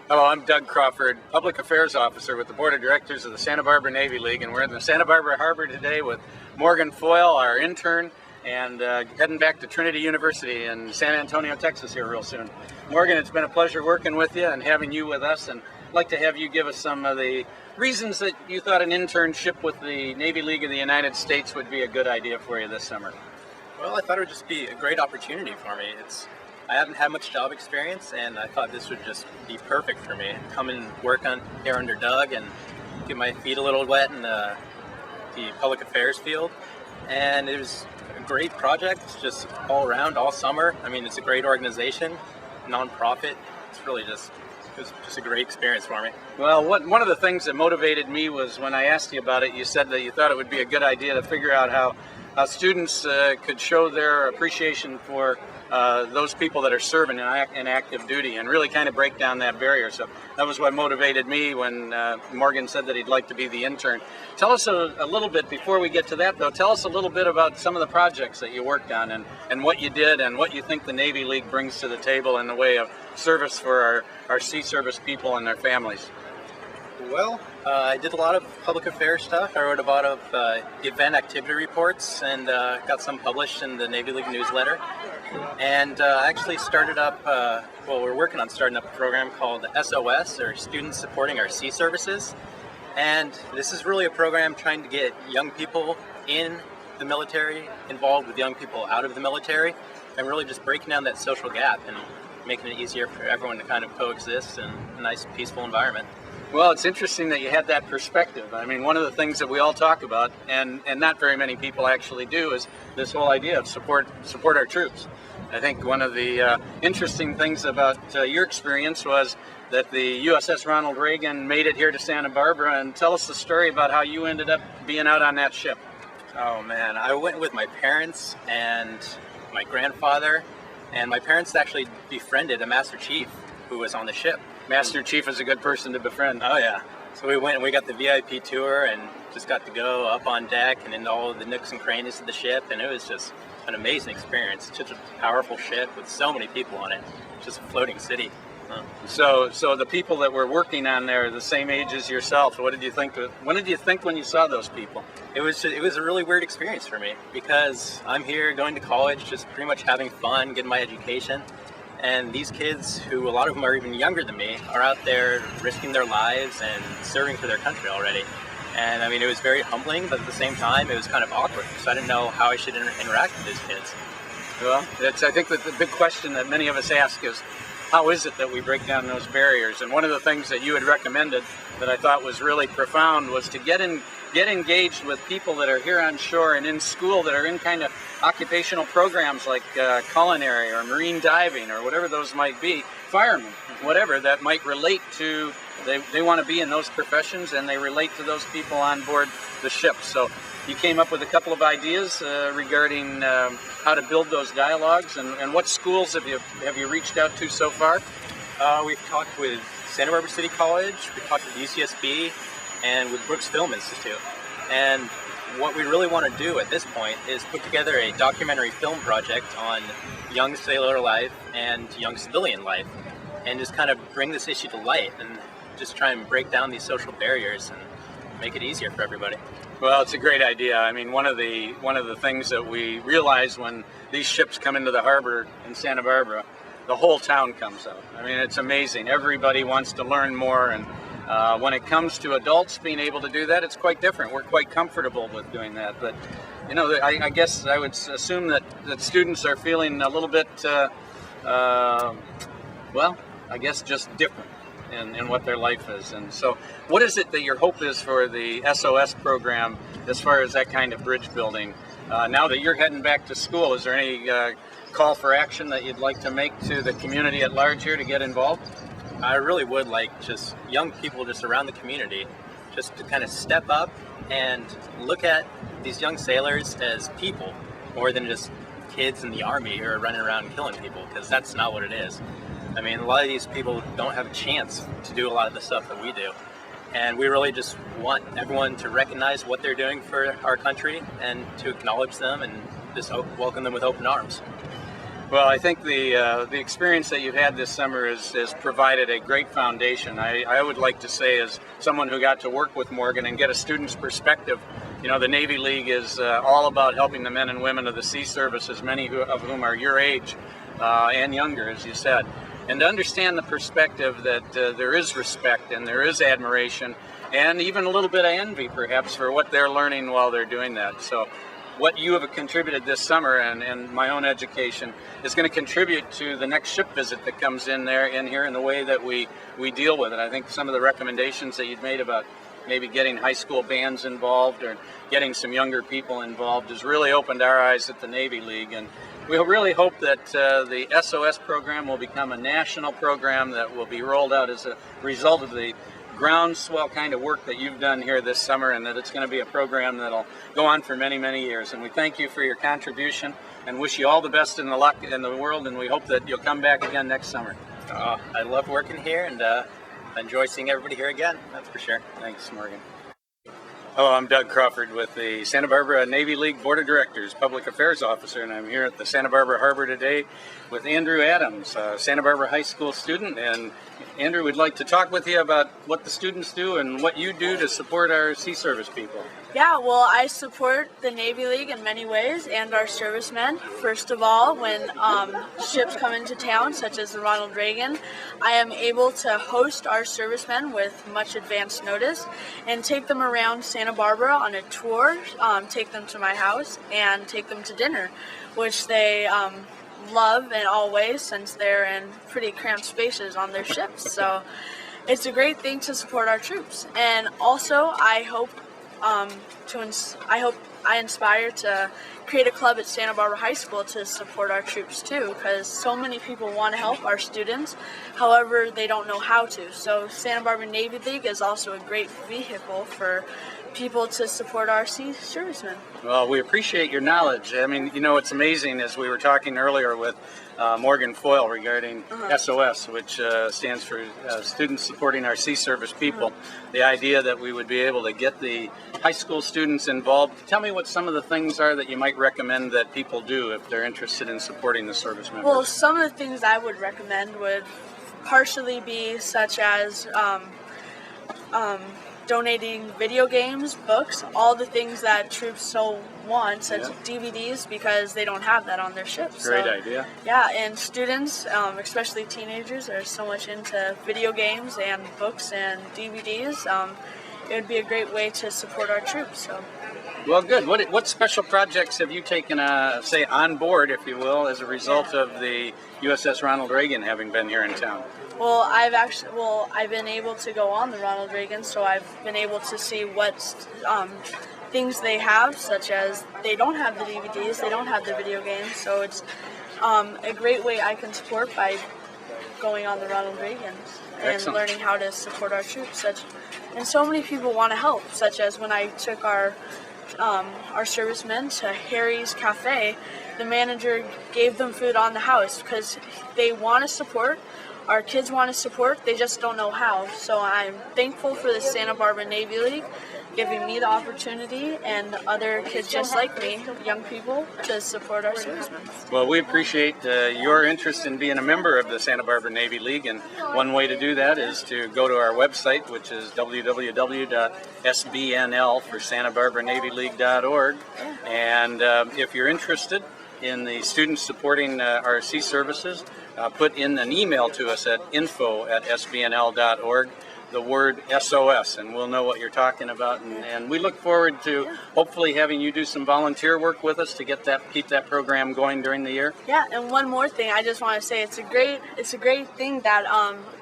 Hello, I'm Doug Crawford, Public Affairs Officer with the Board of Directors of the Santa Barbara Navy League, and we're in the Santa Barbara Harbor today with Morgan Foyle, our intern, and heading back to Trinity University in San Antonio, Texas here real soon. Morgan, it's been a pleasure working with you and having you with us, and I'd like to have you give us some of the reasons that you thought an internship with the Navy League of the United States would be a good idea for you this summer. Well, I thought it would just be a great opportunity for me. I haven't had much job experience, and I thought this would just be perfect for me. Come and work on here under Doug and get my feet a little wet in the public affairs field. And it was a great project, just all around, all summer. I mean, it's a great organization, nonprofit. It was just a great experience for me. Well, one of the things that motivated me was when I asked you about it, you said that you thought it would be a good idea to figure out how students could show their appreciation for those people that are serving in active duty and really kind of break down that barrier. So that was what motivated me when Morgan said that he'd like to be the intern. Tell us a little bit, before we get to that though, tell us a little bit about some of the projects that you worked on and what you did and what you think the Navy League brings to the table in the way of service for our sea service people and their families. Well, I did a lot of public affairs stuff. I wrote a lot of event activity reports and got some published in the Navy League newsletter. And actually started up, we're working on starting up a program called SOS, or Students Supporting Our Sea Services. And this is really a program trying to get young people in the military involved with young people out of the military, and really just breaking down that social gap and making it easier for everyone to kind of coexist in a nice, peaceful environment. Well, it's interesting that you had that perspective. I mean, one of the things that we all talk about, and not very many people actually do, is this whole idea of support our troops. I think one of the interesting things about your experience was that the USS Ronald Reagan made it here to Santa Barbara, and tell us the story about how you ended up being out on that ship. Oh man, I went with my parents and my grandfather, and my parents actually befriended a Master Chief who was on the ship. Master Chief is a good person to befriend. Oh yeah. So we went and we got the VIP tour and just got to go up on deck and into all of the nooks and crannies of the ship, and it was just an amazing experience. Such a powerful ship with so many people on it. Just a floating city. So the people that were working on there are the same age as yourself. What did you think? What did you think when you saw those people? It was a really weird experience for me because I'm here going to college, just pretty much having fun, getting my education. And these kids, who a lot of them are even younger than me, are out there risking their lives and serving for their country already. And I mean, it was very humbling, but at the same time, it was kind of awkward because I didn't know how I should interact with these kids. Well, I think that the big question that many of us ask is, how is it that we break down those barriers? And one of the things that you had recommended that I thought was really profound was to get engaged with people that are here on shore and in school that are in kind of occupational programs like culinary or marine diving or whatever those might be, firemen, whatever that might relate to, they want to be in those professions and they relate to those people on board the ship. So you came up with a couple of ideas regarding how to build those dialogues, and what schools have you reached out to so far? We've talked with Santa Barbara City College, we've talked with UCSB, and with Brooks Film Institute. And what we really want to do at this point is put together a documentary film project on young sailor life and young civilian life, and just kind of bring this issue to light and just try and break down these social barriers and make it easier for everybody. Well, it's a great idea. I mean, one of the things that we realize when these ships come into the harbor in Santa Barbara, the whole town comes out. I mean, it's amazing. Everybody wants to learn more, and when it comes to adults being able to do that, it's quite different. We're quite comfortable with doing that. But, you know, I guess I would assume that students are feeling a little bit, well, I guess just different in what their life is. And so what is it that your hope is for the SOS program as far as that kind of bridge building? Now that you're heading back to school, is there any call for action that you'd like to make to the community at large here to get involved? I really would like just young people just around the community just to kind of step up and look at these young sailors as people more than just kids in the Army who are running around killing people, because that's not what it is. I mean, a lot of these people don't have a chance to do a lot of the stuff that we do. And we really just want everyone to recognize what they're doing for our country and to acknowledge them and just welcome them with open arms. Well, I think the experience that you've had this summer has provided a great foundation. I would like to say, as someone who got to work with Morgan and get a student's perspective, you know, the Navy League is all about helping the men and women of the sea services, many of whom are your age and younger, as you said. And to understand the perspective that there is respect and there is admiration and even a little bit of envy, perhaps, for what they're learning while they're doing that. So what you have contributed this summer and my own education is going to contribute to the next ship visit that comes in here in the way that we deal with it. I think some of the recommendations that you'd made about maybe getting high school bands involved or getting some younger people involved has really opened our eyes at the Navy League. And we really hope that the SOS program will become a national program that will be rolled out as a result of the groundswell kind of work that you've done here this summer, and that it's going to be a program that'll go on for many, many years. And we thank you for your contribution and wish you all the best in the luck in the world, and we hope that you'll come back again next summer. I love working here, and enjoy seeing everybody here again, that's for sure. Thanks, Morgan. Hello, I'm Doug Crawford with the Santa Barbara Navy League Board of Directors, Public Affairs Officer, and I'm here at the Santa Barbara Harbor today with Andrew Adams, a Santa Barbara High School student. And Andrew, we'd like to talk with you about what the students do and what you do to support our sea service people. Yeah, well, I support the Navy League in many ways and our servicemen. First of all, when ships come into town, such as the Ronald Reagan, I am able to host our servicemen with much advance notice and take them around Santa Barbara on a tour, take them to my house, and take them to dinner, which they love in all ways since they're in pretty cramped spaces on their ships. So it's a great thing to support our troops. And also, I hope I inspire to create a club at Santa Barbara High School to support our troops too, because so many people want to help our students, however they don't know how to. So Santa Barbara Navy League is also a great vehicle for people to support our sea servicemen. Well, we appreciate your knowledge. I mean, you know, it's amazing, as we were talking earlier with Morgan Foyle regarding SOS, which stands for Students Supporting Our Sea Service People, the idea that we would be able to get the high school students involved. Tell me what some of the things are that you might recommend that people do if they're interested in supporting the service members. Well, some of the things I would recommend would partially be such as donating video games, books, all the things that troops so want, such as DVDs, because they don't have that on their ships. Great idea. Yeah, and students, especially teenagers, are so much into video games and books and DVDs. It would be a great way to support our troops. So. Well, good. What special projects have you taken, say, on board, if you will, as a result of the USS Ronald Reagan having been here in town? Well, I've been able to go on the Ronald Reagan, so I've been able to see what things they have, such as they don't have the DVDs, they don't have the video games, so it's a great way I can support by going on the Ronald Reagan and learning how to support our troops. And so many people want to help, such as when I took our servicemen to Harry's Cafe, the manager gave them food on the house because they want to support. Our kids want to support, they just don't know how. So I'm thankful for the Santa Barbara Navy League giving me the opportunity and other kids just like me, young people, to support our servicemen. Well, we appreciate your interest in being a member of the Santa Barbara Navy League, and one way to do that is to go to our website, which is www.sbnl for SantaBarbaraNavyLeague.org. And if you're interested in the students supporting our sea services, put in an email to us at info@sbnl.org, the word SOS, and we'll know what you're talking about. And we look forward to hopefully having you do some volunteer work with us to keep that program going during the year. Yeah, and one more thing, I just want to say it's a great thing that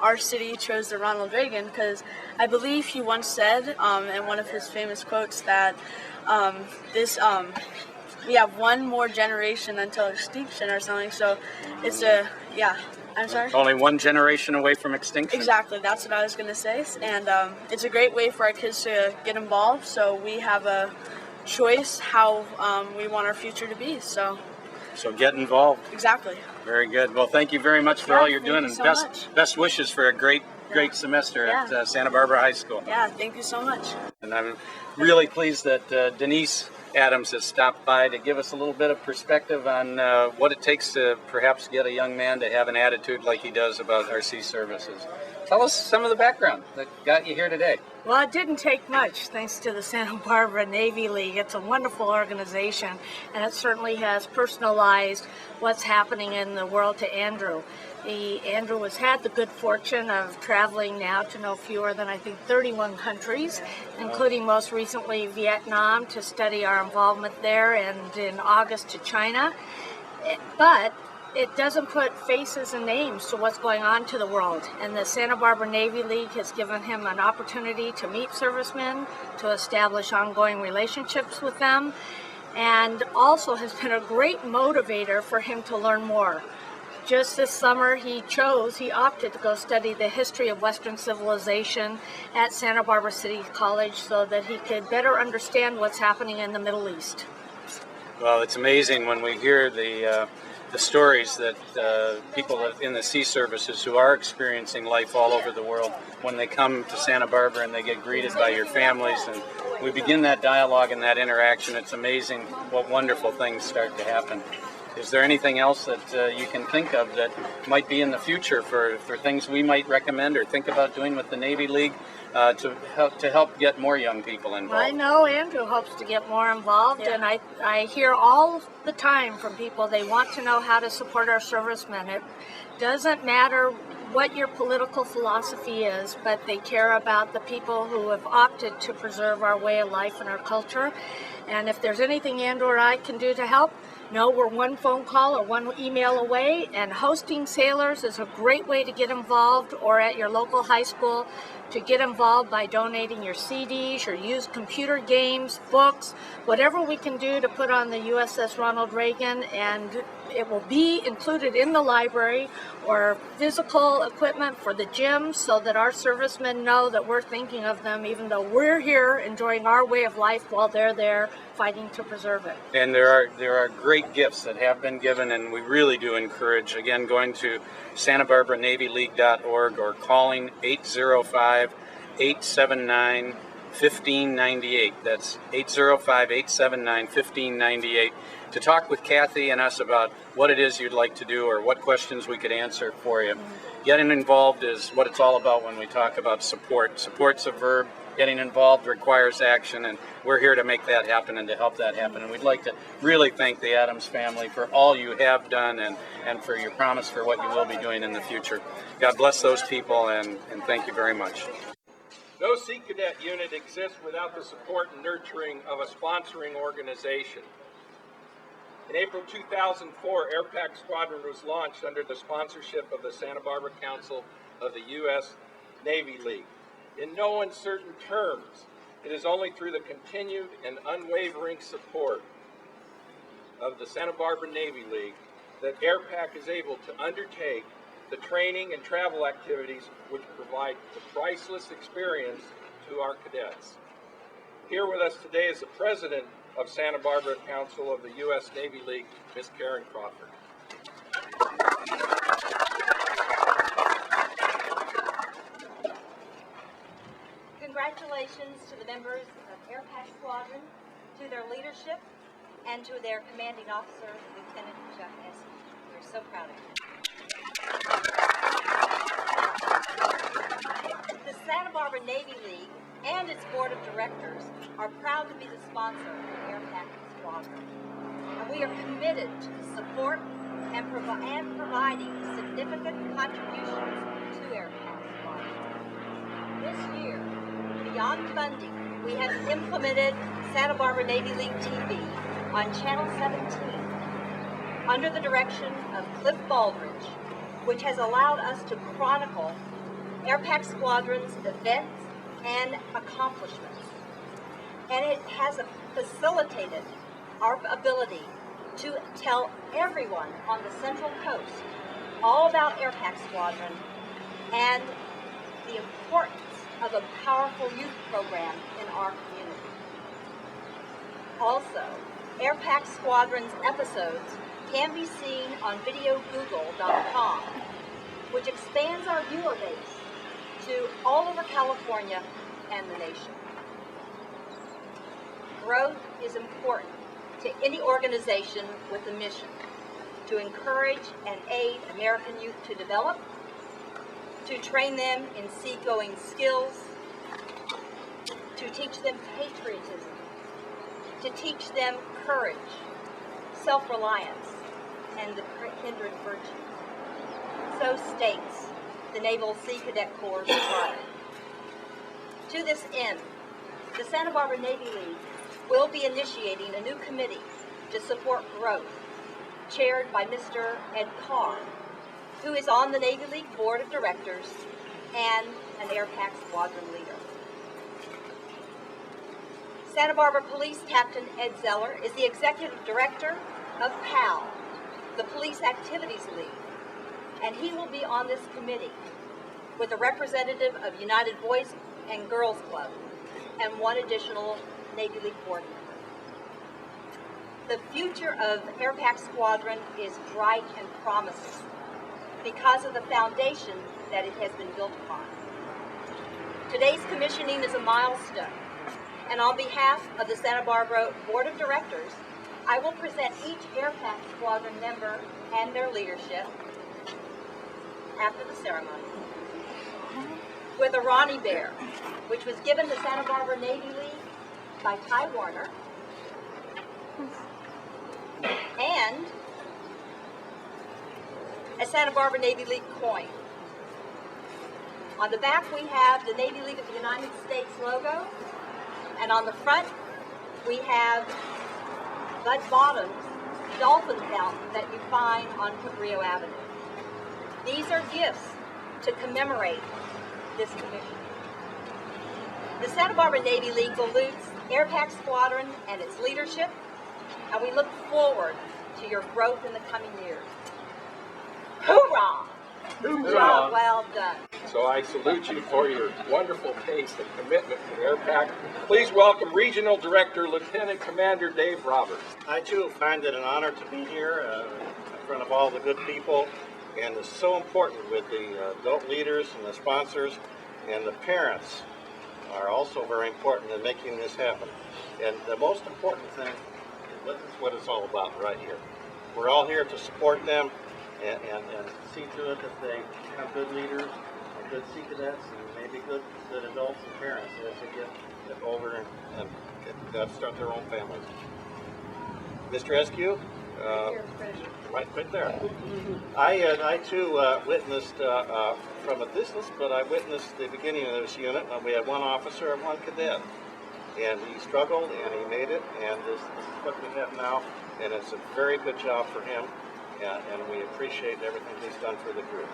our city chose the Ronald Reagan, because I believe he once said in one of his famous quotes that we have one more generation until extinction or something. So it's I'm sorry? Only one generation away from extinction? Exactly, that's what I was going to say. And it's a great way for our kids to get involved, so we have a choice how we want our future to be. So get involved. Exactly. Very good. Well, thank you very much for all you're doing, and best wishes for a great semester at Santa Barbara High School. Yeah, thank you so much. And I'm really pleased that Denise Adams has stopped by to give us a little bit of perspective on what it takes to perhaps get a young man to have an attitude like he does about our sea services. Tell us some of the background that got you here today. Well, it didn't take much, thanks to the Santa Barbara Navy League. It's a wonderful organization, and it certainly has personalized what's happening in the world to Andrew. Andrew has had the good fortune of traveling now to no fewer than, I think, 31 countries, including most recently Vietnam to study our involvement there, and in August to China. But it doesn't put faces and names to what's going on to the world. And the Santa Barbara Navy League has given him an opportunity to meet servicemen, to establish ongoing relationships with them, and also has been a great motivator for him to learn more. Just this summer, he opted to go study the history of Western civilization at Santa Barbara City College so that he could better understand what's happening in the Middle East. Well, it's amazing when we hear the stories that people in the sea services who are experiencing life all over the world, when they come to Santa Barbara and they get greeted by your families, and we begin that dialogue and that interaction. It's amazing what wonderful things start to happen. Is there anything else that you can think of that might be in the future for things we might recommend or think about doing with the Navy League to help get more young people involved? I know Andrew hopes to get more involved, and I hear all the time from people they want to know how to support our servicemen. It doesn't matter what your political philosophy is, but they care about the people who have opted to preserve our way of life and our culture. And if there's anything Andrew or I can do to help, no, we're one phone call or one email away, and hosting sailors is a great way to get involved, or at your local high school to get involved by donating your CDs, your used computer games, books, whatever we can do to put on the USS Ronald Reagan, and it will be included in the library, or physical equipment for the gym, so that our servicemen know that we're thinking of them, even though we're here enjoying our way of life while they're there fighting to preserve it. And there are great gifts that have been given, and we really do encourage, again, going to SantaBarbaraNavyLeague.org or calling 805-879-1598. That's 805-879-1598 to talk with Kathy and us about what it is you'd like to do or what questions we could answer for you. Getting involved is what it's all about when we talk about support. Support's a verb. Getting involved requires action, and we're here to make that happen and to help that happen. And we'd like to really thank the Adams family for all you have done and for your promise for what you will be doing in the future. God bless those people, and thank you very much. No Sea Cadet unit exists without the support and nurturing of a sponsoring organization. In April 2004, AirPac Squadron was launched under the sponsorship of the Santa Barbara Council of the U.S. Navy League. In no uncertain terms, it is only through the continued and unwavering support of the Santa Barbara Navy League that AirPac is able to undertake the training and travel activities which provide the priceless experience to our cadets. Here with us today is the president of Santa Barbara Council of the U.S. Navy League, Ms. Karen Crawford. Congratulations to the members of AirPac Squadron, to their leadership, and to their commanding officer, Lieutenant Chuck Esky. We're so proud of you. The Santa Barbara Navy League and its board of directors are proud to be the sponsor of AirPac Squadron. And we are committed to the support and providing significant contributions to AirPac Squadron. This year, beyond funding, we have implemented Santa Barbara Navy League TV on Channel 17 under the direction of Cliff Baldridge, which has allowed us to chronicle AirPac Squadron's events and accomplishments. And it has facilitated our ability to tell everyone on the Central Coast all about AirPac Squadron and the importance of a powerful youth program in our community. Also, AirPac Squadron's episodes can be seen on videogoogle.com, which expands our viewer base to all over California and the nation. Growth is important to any organization with a mission to encourage and aid American youth to develop, to train them in seagoing skills, to teach them patriotism, to teach them courage, self-reliance, and the kindred virtues. So states the Naval Sea Cadet Corps' charter. To this end, the Santa Barbara Navy League will be initiating a new committee to support growth, chaired by Mr. Ed Carr, who is on the Navy League Board of Directors and an AirPac Squadron leader. Santa Barbara Police Captain Ed Zeller is the Executive Director of PAL, the Police Activities League, and he will be on this committee with a representative of United Boys and Girls Club and one additional Navy League board member. The future of AirPac Squadron is bright and promising because of the foundation that it has been built upon. Today's commissioning is a milestone, and on behalf of the Santa Barbara Board of Directors, I will present each AirPac Squadron member and their leadership after the ceremony with a Ronnie Bear, which was given to Santa Barbara Navy League by Ty Warner, and a Santa Barbara Navy League coin. On the back we have the Navy League of the United States logo, and on the front we have Bud Bottom's dolphin fountain that you find on Cabrillo Avenue. These are gifts to commemorate this commission. The Santa Barbara Navy League salutes AirPac Squadron and its leadership, and we look forward to your growth in the coming years. Hoorah! Hoorah! Well done. So I salute you for your wonderful taste and commitment to AirPac. Please welcome Regional Director Lieutenant Commander Dave Roberts. I too find it an honor to be here in front of all the good people, and it's so important with the adult leaders and the sponsors, and the parents are also very important in making this happen. And the most important thing is what it's all about right here. We're all here to support them and see to it that they have good leaders and good Sea Cadets and maybe good adults and parents as they get older and start their own families. Mr. Eskew, right there. I too witnessed from a distance, but I witnessed the beginning of this unit. We had one officer and one cadet, and he struggled and he made it, and this is what we have now, and it's a very good job for him, and we appreciate everything he's done for the group.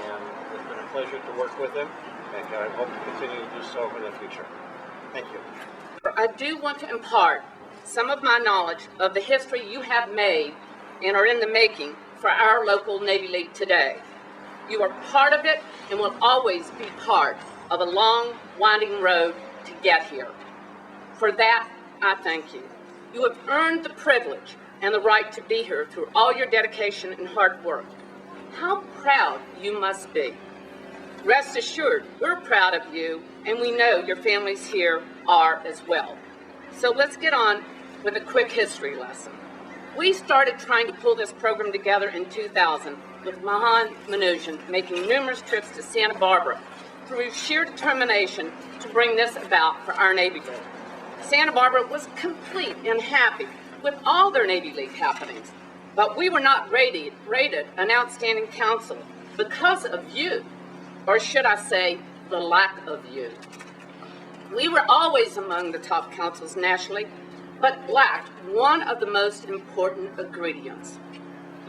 And it's been a pleasure to work with him, and I hope to continue to do so in the future. Thank you. I do want to impart some of my knowledge of the history you have made and are in the making for our local Navy League today. You are part of it and will always be part of a long, winding road to get here. For that, I thank you. You have earned the privilege and the right to be here through all your dedication and hard work. How proud you must be. Rest assured, we're proud of you, and we know your families here are as well. So let's get on with a quick history lesson. We started trying to pull this program together in 2000 with Mahan Manoogian making numerous trips to Santa Barbara through sheer determination to bring this about for our Navy League. Santa Barbara was complete and happy with all their Navy League happenings, but we were not rated an outstanding council because of you, or should I say, the lack of you. We were always among the top councils nationally, but lacked one of the most important ingredients: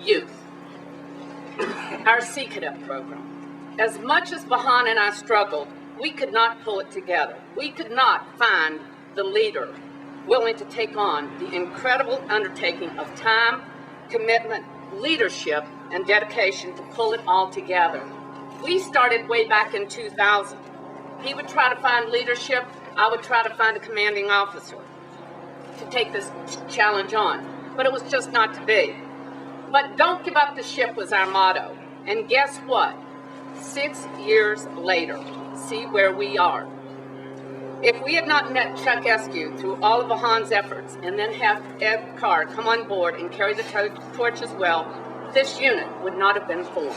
youth. Our Sea Cadet program. As much as Bahan and I struggled, we could not pull it together. We could not find the leader willing to take on the incredible undertaking of time, commitment, leadership, and dedication to pull it all together. We started way back in 2000. He would try to find leadership, I would try to find a commanding officer to take this challenge on, but it was just not to be. But don't give up the ship was our motto, and guess what? 6 years later, see where we are. If we had not met Chuck Eskew through all of Vahan's efforts and then have Ed Carr come on board and carry the torch as well, this unit would not have been formed.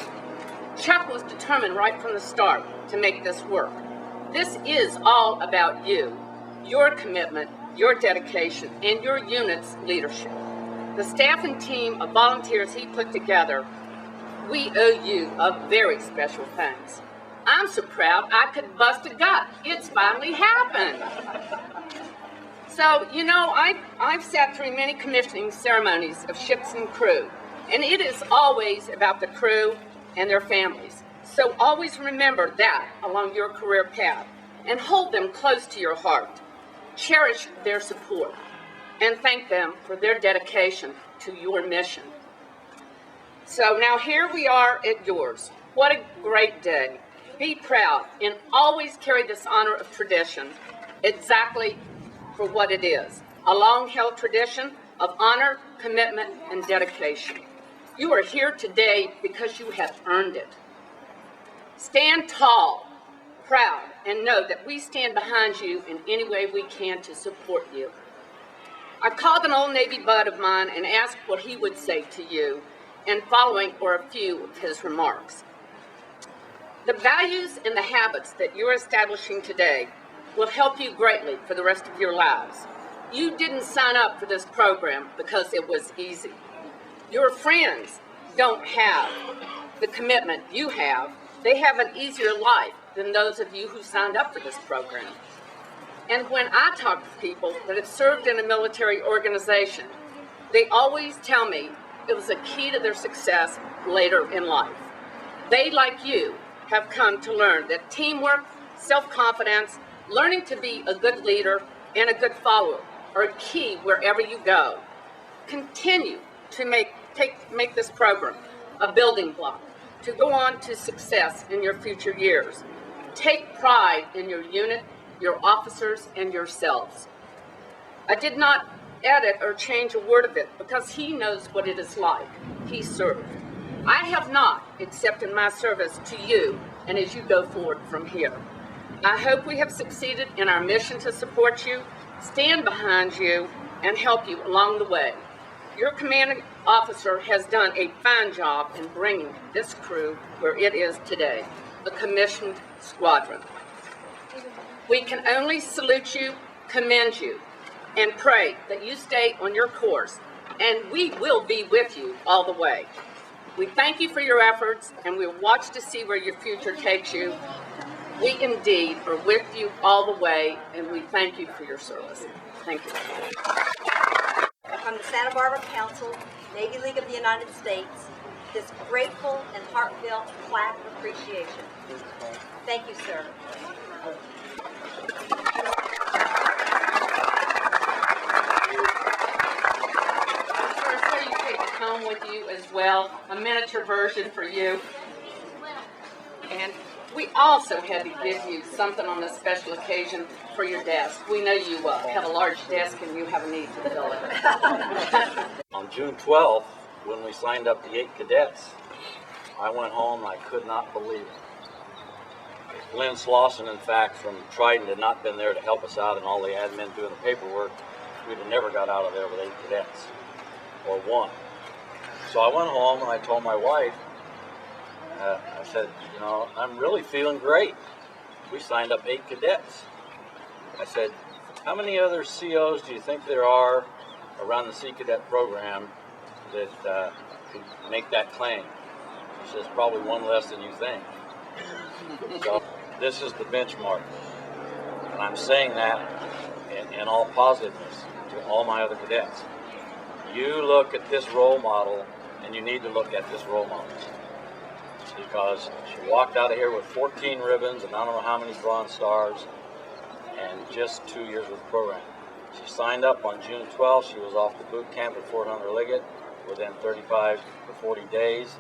Chuck was determined right from the start to make this work. This is all about you, your commitment, your dedication, and your unit's leadership. The staff and team of volunteers he put together, we owe you a very special thanks. I'm so proud I could bust a gut. It's finally happened. So, you know, I've sat through many commissioning ceremonies of ships and crew, and it is always about the crew and their families. So always remember that along your career path and hold them close to your heart. Cherish their support and thank them for their dedication to your mission. So now here we are at yours. What a great day. Be proud and always carry this honor of tradition exactly for what it is, a long-held tradition of honor, commitment, and dedication. You are here today because you have earned it. Stand tall, proud, and know that we stand behind you in any way we can to support you. I called an old Navy bud of mine and asked what he would say to you, and following were a few of his remarks. The values and the habits that you're establishing today will help you greatly for the rest of your lives. You didn't sign up for this program because it was easy. Your friends don't have the commitment you have. They have an easier life than those of you who signed up for this program. And when I talk to people that have served in a military organization, they always tell me it was a key to their success later in life. They, like you, have come to learn that teamwork, self-confidence, learning to be a good leader and a good follower are key wherever you go. Continue to make this program a building block to go on to success in your future years. Take pride in your unit, your officers, and yourselves. I did not edit or change a word of it because he knows what it is like. He served. I have not, except in my service to you and as you go forward from here. I hope we have succeeded in our mission to support you, stand behind you, and help you along the way. Your commanding officer has done a fine job in bringing this crew where it is today, a commissioned squadron. We can only salute you, commend you, and pray that you stay on your course, and we will be with you all the way. We thank you for your efforts, and we'll watch to see where your future takes you. We indeed are with you all the way, and we thank you for your service. Thank you. From the Santa Barbara Council, Navy League of the United States, this grateful and heartfelt clap of appreciation. Thank you, sir. So you take it home with you as well, a miniature version for you. And we also had to give you something on this special occasion for your desk. We know you have a large desk and you have a need to fill it. On June 12th, when we signed up the 8 cadets, I went home and I could not believe it. Lynn Slauson, in fact, from Trident had not been there to help us out in all the admin doing the paperwork. We'd have never got out of there with 8 cadets, or 1. So I went home and I told my wife, I said, you know, I'm really feeling great. We signed up 8 cadets. I said, how many other COs do you think there are around the Sea Cadet program that could make that claim? She says, probably 1 less than you think. So this is the benchmark. And I'm saying that in all positiveness to all my other cadets. You look at this role model, and you need to look at this role model. Because she walked out of here with 14 ribbons and I don't know how many Bronze Stars and just 2 years with the program. She signed up on June 12th. She was off to boot camp at Fort Hunter Liggett within 35 to 40 days.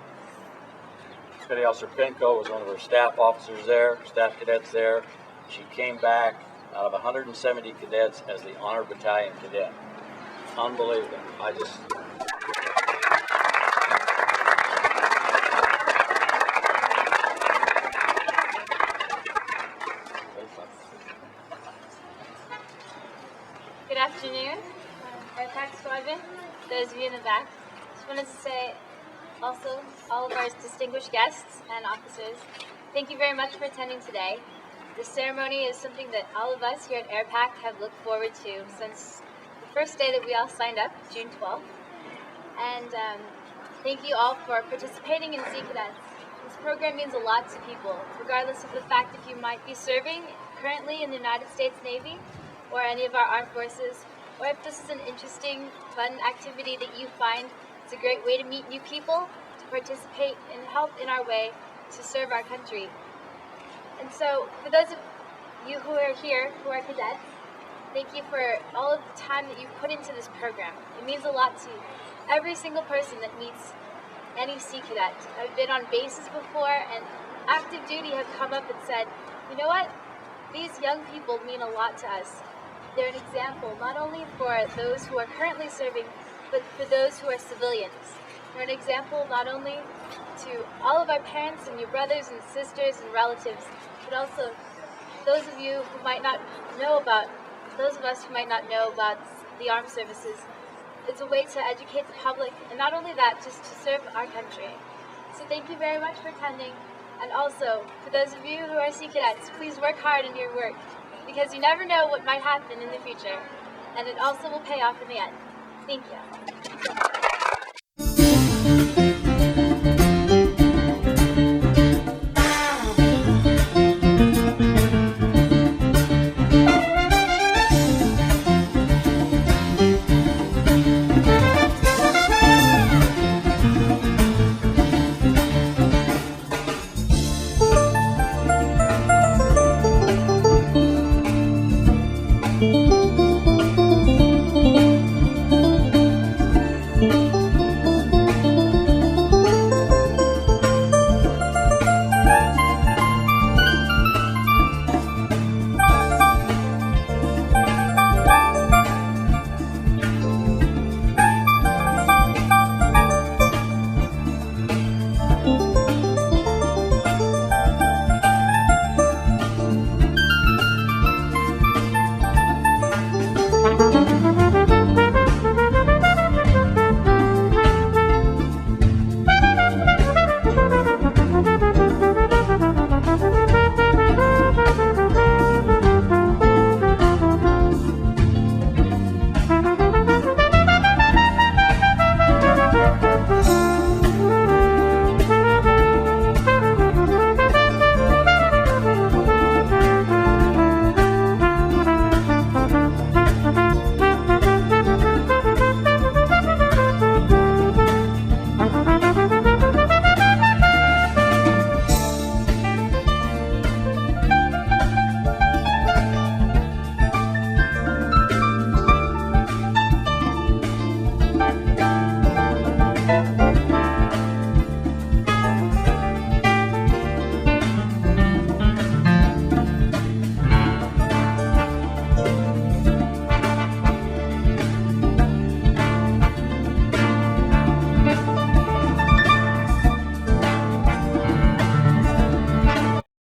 Petty Officer Pinko was one of her staff officers there, staff cadets there. She came back out of 170 cadets as the Honor Battalion Cadet. Unbelievable. afternoon, Airpac Squadron, those of you in the back. Just wanted to say also, all of our distinguished guests and officers, thank you very much for attending today. This ceremony is something that all of us here at Airpac have looked forward to since the first day that we all signed up, June 12th. And thank you all for participating in Sea Cadets. This program means a lot to people, regardless of the fact if you might be serving currently in the United States Navy or any of our armed forces, or if this is an interesting, fun activity that you find it's a great way to meet new people, to participate and help in our way to serve our country. And so, for those of you who are here, who are cadets, thank you for all of the time that you've put into this program. It means a lot to every single person that meets any Sea Cadet. I've been on bases before, and active duty have come up and said, you know what? These young people mean a lot to us. They're an example not only for those who are currently serving, but for those who are civilians. They're an example not only to all of our parents and your brothers and sisters and relatives, but also those of you who might not know about, those of us who might not know about the armed services. It's a way to educate the public, and not only that, just to serve our country. So thank you very much for attending, and also, for those of you who are Sea Cadets, please work hard in your work, because you never know what might happen in the future, and it also will pay off in the end. Thank you.